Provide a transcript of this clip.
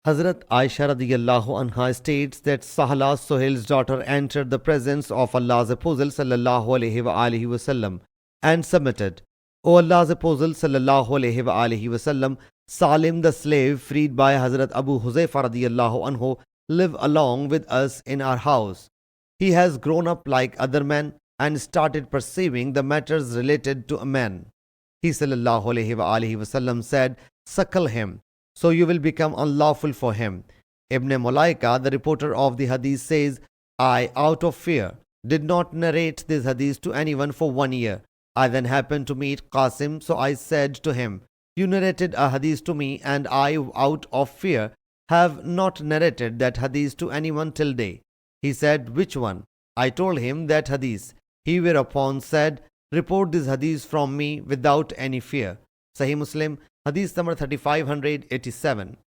Hazrat Aisha radiyallahu anha states that Sahla Sohail's daughter entered the presence of Allah's Apostle sallallahu alaihi wasallam and submitted. O Allah's Apostle sallallahu alaihi wasallam, Salim the slave freed by Hazrat Abu Huzaifa radiyallahu anhu live along with us in our house. He has grown up like other men and started perceiving the matters related to a man. He sallallahu alaihi wasallam said, suckle him, so you will become unlawful for him. Ibn Mulaika, the reporter of the hadith, says, I, out of fear, did not narrate this hadith to anyone for 1 year. I then happened to meet Qasim, so I said to him, you narrated a hadith to me, and I, out of fear, have not narrated that hadith to anyone till day. He said, which one? I told him that hadith. He whereupon said, report this hadith from me without any fear. Sahih Muslim Hadith number 3587.